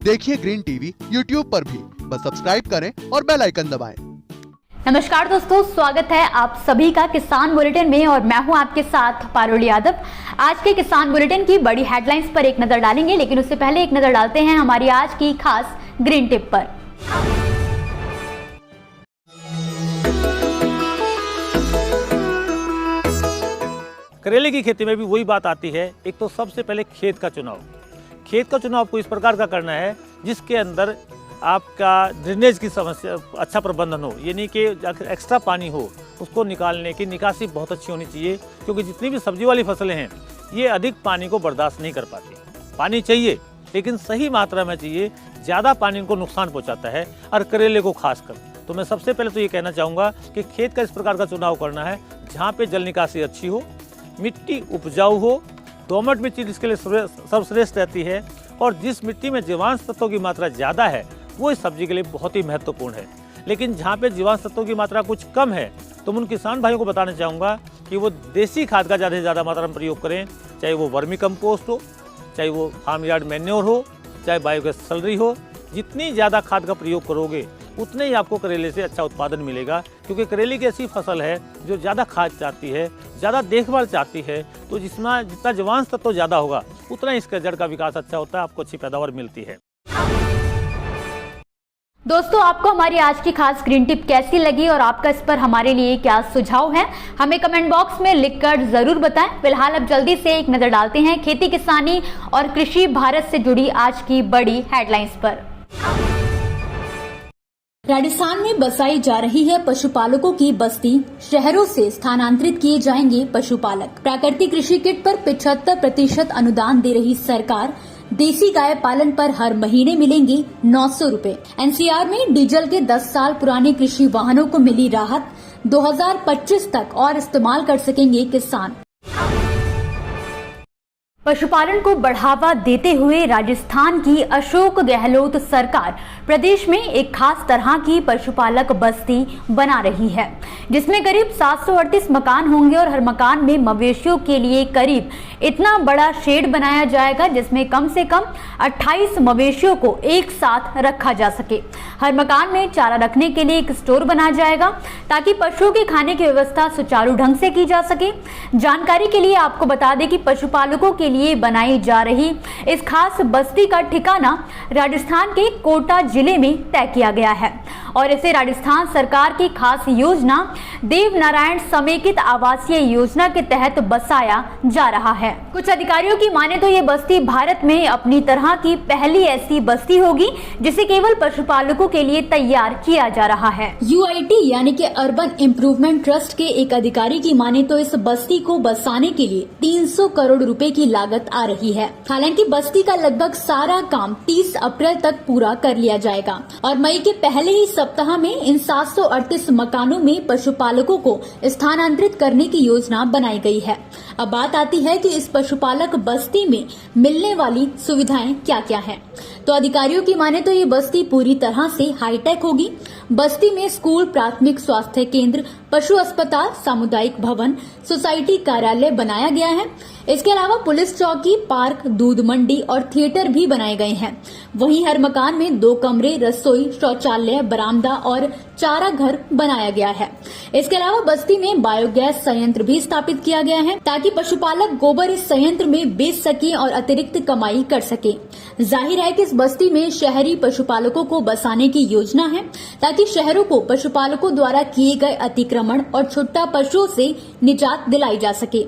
देखिए green TV YouTube पर भी, बस सब्सक्राइब करें और बेल आइकन दबाएं। नमस्कार दोस्तों, स्वागत है आप सभी का किसान बुलेटिन में और मैं हूं आपके साथ पारुल यादव। आज के किसान बुलेटिन की बड़ी हेडलाइंस पर एक नजर डालेंगे, लेकिन उससे पहले एक नजर डालते हैं हमारी आज की खास ग्रीन टिप पर। करेले की खेती में भी वही बात आती है। एक तो सबसे पहले खेत का चुनाव आपको इस प्रकार का करना है जिसके अंदर आपका ड्रेनेज की समस्या अच्छा प्रबंधन हो, यानी कि एक्स्ट्रा पानी हो उसको निकालने की निकासी बहुत अच्छी होनी चाहिए, क्योंकि जितनी भी सब्जी वाली फसलें हैं ये अधिक पानी को बर्दाश्त नहीं कर पाती। पानी चाहिए लेकिन सही मात्रा में चाहिए, ज़्यादा पानी इनको नुकसान पहुंचाता है और करेले को खासकर। तो मैं सबसे पहले तो ये कहना चाहूँगा कि खेत का इस प्रकार का चुनाव करना है जहाँ पे जल निकासी अच्छी हो, मिट्टी उपजाऊ हो, दोमट मिट्टी जिसके लिए सर्वश्रेष्ठ रहती है, और जिस मिट्टी में जीवांश तत्वों की मात्रा ज़्यादा है वो इस सब्जी के लिए बहुत ही महत्वपूर्ण है। लेकिन जहाँ पे जीवांश तत्वों की मात्रा कुछ कम है तो मैं उन किसान भाइयों को बताना चाहूँगा कि वो देसी खाद का ज़्यादा से ज़्यादा मात्रा में प्रयोग करें, चाहे वो वर्मी कंपोस्ट हो, चाहे वो फार्म यार्ड मैन्योर हो, चाहे बायोगैस स्लरी हो। जितनी ज़्यादा खाद का प्रयोग करोगे उतने ही आपको करेले से अच्छा उत्पादन मिलेगा, क्योंकि करेले की ऐसी फसल है जो ज़्यादा खाद चाहती है, ज़्यादा देखभाल चाहती है। तो जितना जीवांश तत्व ज़्यादा होगा उतना इसका जड़ का विकास अच्छा होता है, आपको अच्छी पैदावार मिलती है। दोस्तों, आपको हमारी आज की खास ग्रीन टिप कैसी लगी और आपका इस पर हमारे लिए क्या सुझाव है, हमें कमेंट बॉक्स में लिखकर जरूर बताएं। फिलहाल अब जल्दी से एक नजर डालते हैं खेती किसानी और कृषि भारत से जुड़ी आज की बड़ी हेडलाइंस पर। राजस्थान में बसाई जा रही है पशुपालकों की बस्ती, शहरों से स्थानांतरित किए जाएंगे पशुपालक। प्राकृतिक कृषि किट पर 75% अनुदान दे रही सरकार। देसी गाय पालन पर हर महीने मिलेंगे 900 रुपए। एनसीआर में डीजल के 10 साल पुराने कृषि वाहनों को मिली राहत। 2025 तक और इस्तेमाल कर सकेंगे किसान। पशुपालन को बढ़ावा देते हुए राजस्थान की अशोक गहलोत सरकार प्रदेश में एक खास तरह की पशुपालक बस्ती बना रही है, जिसमें करीब 738 मकान होंगे और हर मकान में मवेशियों के लिए करीब इतना बड़ा शेड बनाया जाएगा जिसमें कम से कम 28 मवेशियों को एक साथ रखा जा सके। हर मकान में चारा रखने के लिए एक स्टोर बनाया जाएगा ताकि पशुओं के खाने की व्यवस्था सुचारू ढंग से की जा सके। जानकारी के लिए आपको बता दें कि पशुपालकों के लिए बनाई जा रही इस खास बस्ती का ठिकाना राजस्थान के कोटा जिले में तय किया गया है और इसे राजस्थान सरकार की खास योजना देव नारायण समेकित आवासीय योजना के तहत बसाया जा रहा है। कुछ अधिकारियों की माने तो ये बस्ती भारत में अपनी तरह की पहली ऐसी बस्ती होगी जिसे केवल पशुपालकों के लिए तैयार किया जा रहा है। UIT यानी कि अर्बन इम्प्रूवमेंट ट्रस्ट के एक अधिकारी की माने तो इस बस्ती को बसाने के लिए 300 करोड़ रुपए की लागत आ रही है। हालांकि बस्ती का लगभग सारा काम 30 अप्रैल तक पूरा कर लिया जाएगा और मई के पहले ही सप्ताह में इन 738 मकानों में पशुपालकों को स्थानांतरित करने की योजना बनाई गई है। अब बात आती है कि इस पशुपालक बस्ती में मिलने वाली सुविधाएं क्या क्या हैं। तो अधिकारियों की माने तो ये बस्ती पूरी तरह से हाईटेक होगी। बस्ती में स्कूल, प्राथमिक स्वास्थ्य केंद्र, पशु अस्पताल, सामुदायिक भवन, सोसाइटी कार्यालय बनाया गया है। इसके अलावा पुलिस चौकी, पार्क, दूध मंडी और थिएटर भी बनाए गए हैं। वहीं हर मकान में 2 कमरे, रसोई, शौचालय, बरामदा और चारा घर बनाया गया है। इसके अलावा बस्ती में बायोगैस संयंत्र भी स्थापित किया गया है ताकि पशुपालक गोबर इस संयंत्र में बेच सके और अतिरिक्त कमाई कर सके। जाहिर है कि इस बस्ती में शहरी पशुपालकों को बसाने की योजना है ताकि शहरों को पशुपालकों द्वारा किए गए अतिक्रमण और छुट्टा पशुओं से निजात दिलाई जा सके।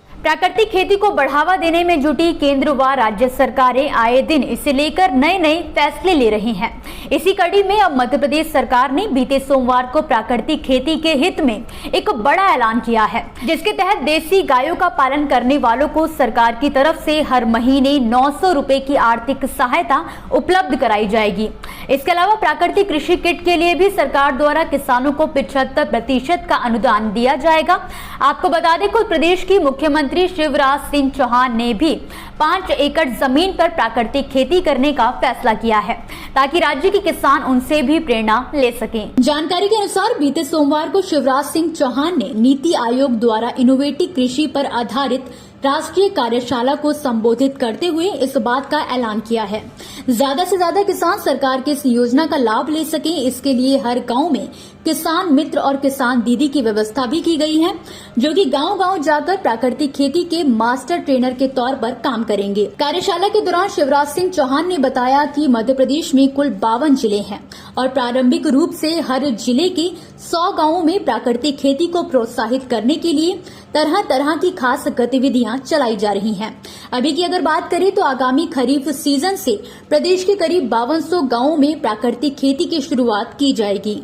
प्राकृतिक खेती को बढ़ावा देने में जुटी केंद्र व राज्य सरकारें आए दिन इसे लेकर नए नए फैसले ले रही हैं। इसी कड़ी में अब मध्य प्रदेश सरकार ने बीते सोमवार को प्राकृतिक खेती के हित में एक बड़ा ऐलान किया है, जिसके तहत देसी गायों का पालन करने वालों को सरकार की तरफ से हर महीने 900 रुपए की आर्थिक सहायता उपलब्ध कराई जाएगी। इसके अलावा प्राकृतिक कृषि किट के लिए भी सरकार द्वारा किसानों को 75% का अनुदान दिया जाएगा। आपको बता दें कि प्रदेश की मुख्यमंत्री शिवराज सिंह चौहान ने भी 5 एकड़ जमीन पर प्राकृतिक खेती करने का फैसला किया है ताकि राज्य के किसान उनसे भी प्रेरणा ले सकें। जानकारी के अनुसार बीते सोमवार को शिवराज सिंह चौहान ने नीति आयोग द्वारा इनोवेटिव कृषि पर आधारित राष्ट्रीय कार्यशाला को संबोधित करते हुए इस बात का ऐलान किया है। ज्यादा से ज्यादा किसान सरकार की इस योजना का लाभ ले सकें, इसके लिए हर गांव में किसान मित्र और किसान दीदी की व्यवस्था भी की गई है, जो कि गांव-गांव जाकर प्राकृतिक खेती के मास्टर ट्रेनर के तौर पर काम करेंगे। कार्यशाला के दौरान शिवराज सिंह चौहान ने बताया कि मध्य प्रदेश में कुल 52 जिले हैं और प्रारंभिक रूप से हर जिले के 100 गांवों में प्राकृतिक खेती को प्रोत्साहित करने के लिए तरह तरह की खास गतिविधियां चलाई जा रही हैं। अभी की अगर बात करें तो आगामी खरीफ सीजन से प्रदेश के करीब 5200 गांवों में प्राकृतिक खेती की शुरुआत की जाएगी।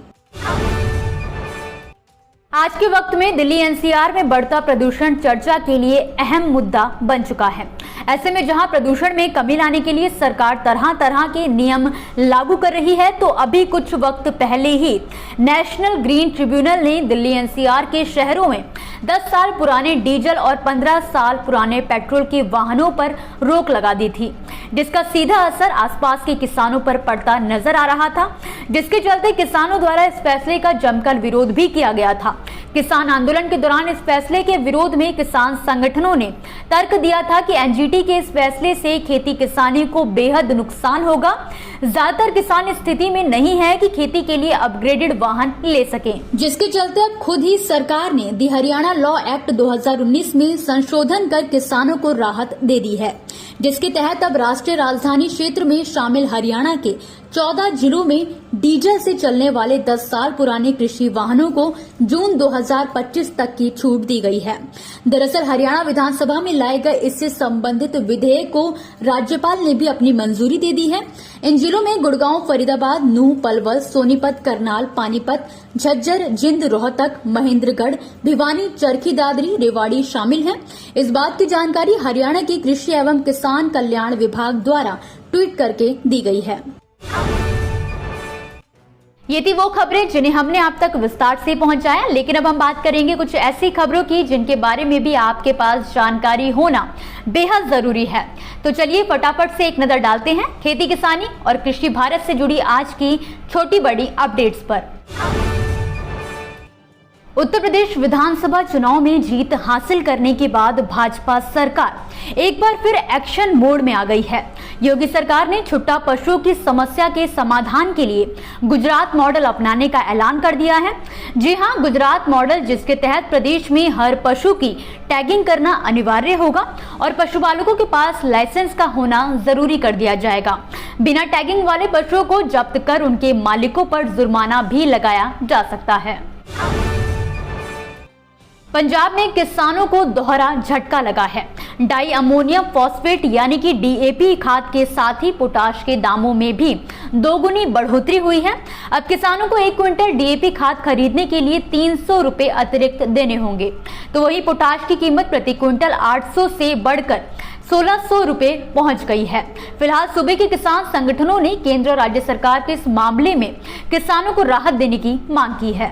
आज के वक्त में दिल्ली एनसीआर में बढ़ता प्रदूषण चर्चा के लिए अहम मुद्दा बन चुका है। ऐसे में जहां प्रदूषण में कमी लाने के लिए सरकार तरह तरह के नियम लागू कर रही है, तो अभी कुछ वक्त पहले ही नेशनल ग्रीन ट्रिब्यूनल ने दिल्ली एनसीआर के शहरों में 10 साल पुराने डीजल और 15 साल पुराने पेट्रोल के वाहनों पर रोक लगा दी थी, जिसका सीधा असर आसपास के किसानों पर पड़ता नजर आ रहा था, जिसके चलते किसानों द्वारा इस फैसले का जमकर विरोध भी किया गया था। किसान आंदोलन के दौरान इस फैसले के विरोध में किसान संगठनों ने तर्क दिया था कि एनजीटी के इस फैसले से खेती किसानी को बेहद नुकसान होगा। ज्यादातर किसान इस स्थिति में नहीं है कि खेती के लिए अपग्रेडेड वाहन ले सकें, जिसके चलते अब खुद ही सरकार ने दी हरियाणा लॉ एक्ट 2019 में संशोधन कर किसानों को राहत दे दी है, जिसके तहत अब राष्ट्रीय राजधानी क्षेत्र में शामिल हरियाणा के 14 जिलों में डीजल से चलने वाले 10 साल पुराने कृषि वाहनों को जून 2025 तक की छूट दी गई है। दरअसल हरियाणा विधानसभा में लाए गए इससे संबंधित विधेयक को राज्यपाल ने भी अपनी मंजूरी दे दी है। इन जिलों में गुड़गांव, फरीदाबाद, नूंह, पलवल, सोनीपत, करनाल, पानीपत, झज्जर, जिंद, रोहतक, महेंद्रगढ़, भिवानी, चरखी दादरी, रेवाड़ी शामिल हैं। इस बात की जानकारी हरियाणा के कृषि एवं किसान कल्याण विभाग द्वारा ट्वीट करके दी गई है। ये थी वो खबरें जिन्हें हमने आप तक विस्तार से पहुंचाया, लेकिन अब हम बात करेंगे कुछ ऐसी खबरों की जिनके बारे में भी आपके पास जानकारी होना बेहद जरूरी है। तो चलिए फटाफट से एक नजर डालते हैं खेती किसानी और कृषि भारत से जुड़ी आज की छोटी बड़ी अपडेट्स पर। उत्तर प्रदेश विधानसभा चुनाव में जीत हासिल करने के बाद भाजपा सरकार एक बार फिर एक्शन मोड में आ गई है। योगी सरकार ने छुट्टा पशुओं की समस्या के समाधान के लिए गुजरात मॉडल अपनाने का ऐलान कर दिया है। जी हां, गुजरात मॉडल, जिसके तहत प्रदेश में हर पशु की टैगिंग करना अनिवार्य होगा और पशुपालकों के पास लाइसेंस का होना जरूरी कर दिया जाएगा। बिना टैगिंग वाले पशुओं को जब्त कर उनके मालिकों पर जुर्माना भी लगाया जा सकता है। पंजाब में किसानों को दोहरा झटका लगा है। डाई अमोनियम फॉस्फेट यानी कि डीएपी खाद के साथ ही पोटाश के दामों में भी दोगुनी बढ़ोतरी हुई है। अब किसानों को 1 क्विंटल डीएपी खाद खरीदने के लिए 300 रुपए अतिरिक्त देने होंगे, तो वही पोटाश की कीमत प्रति क्विंटल 800 से बढ़कर 1600 रुपए पहुंच गई है। फिलहाल सूबे के किसान संगठनों ने केंद्र और राज्य सरकार के इस मामले में किसानों को राहत देने की मांग की है।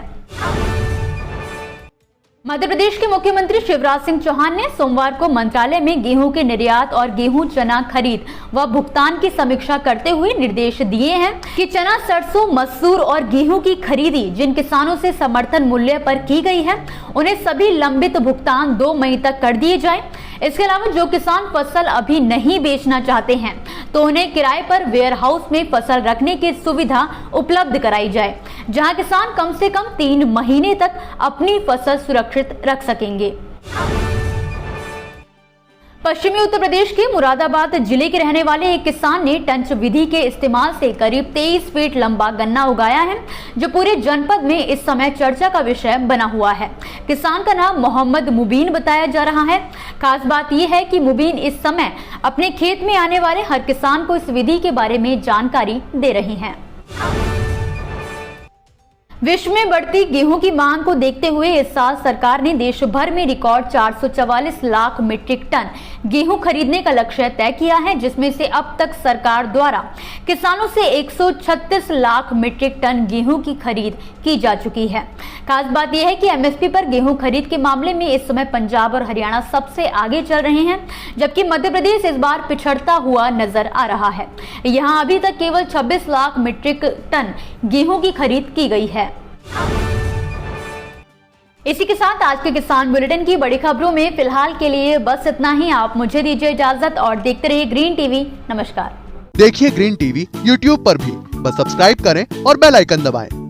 मध्य प्रदेश के मुख्यमंत्री शिवराज सिंह चौहान ने सोमवार को मंत्रालय में गेहूं के निर्यात और गेहूं चना खरीद व भुगतान की समीक्षा करते हुए निर्देश दिए हैं कि चना, सरसों, मसूर और गेहूं की खरीदी जिन किसानों से समर्थन मूल्य पर की गई है, उन्हें सभी लंबित भुगतान 2 मई तक कर दिए जाएं। इसके अलावा जो किसान फसल अभी नहीं बेचना चाहते हैं, तो उन्हें किराए पर वेयर हाउस में फसल रखने की सुविधा उपलब्ध कराई जाए, जहां किसान कम से कम 3 महीने तक अपनी फसल सुरक्षित रख सकेंगे। पश्चिमी उत्तर प्रदेश के मुरादाबाद जिले के रहने वाले एक किसान ने टंच विधि के इस्तेमाल से करीब 23 फीट लंबा गन्ना उगाया है, जो पूरे जनपद में इस समय चर्चा का विषय बना हुआ है। किसान का नाम मोहम्मद मुबीन बताया जा रहा है। खास बात यह है कि मुबीन इस समय अपने खेत में आने वाले हर किसान को इस विधि के बारे में जानकारी दे रही हैं। विश्व में बढ़ती गेहूं की मांग को देखते हुए इस साल सरकार ने देश भर में रिकॉर्ड 444 लाख मीट्रिक टन गेहूं खरीदने का लक्ष्य तय किया है, जिसमें से अब तक सरकार द्वारा किसानों से 136 लाख मीट्रिक टन गेहूं की खरीद की जा चुकी है। खास बात यह है कि एमएसपी पर गेहूं खरीद के मामले में इस समय पंजाब और हरियाणा सबसे आगे चल रहे हैं, जबकि मध्य प्रदेश इस बार पिछड़ता हुआ नजर आ रहा है। यहाँ अभी तक केवल 26 लाख मीट्रिक टन गेहूं की खरीद की गई है। इसी के साथ आज के किसान बुलेटिन की बड़ी खबरों में फिलहाल के लिए बस इतना ही। आप मुझे दीजिए इजाजत और देखते रहिए ग्रीन टीवी। नमस्कार। देखिए ग्रीन टीवी यूट्यूब पर भी, बस सब्सक्राइब करें और बेल आइकन दबाएं।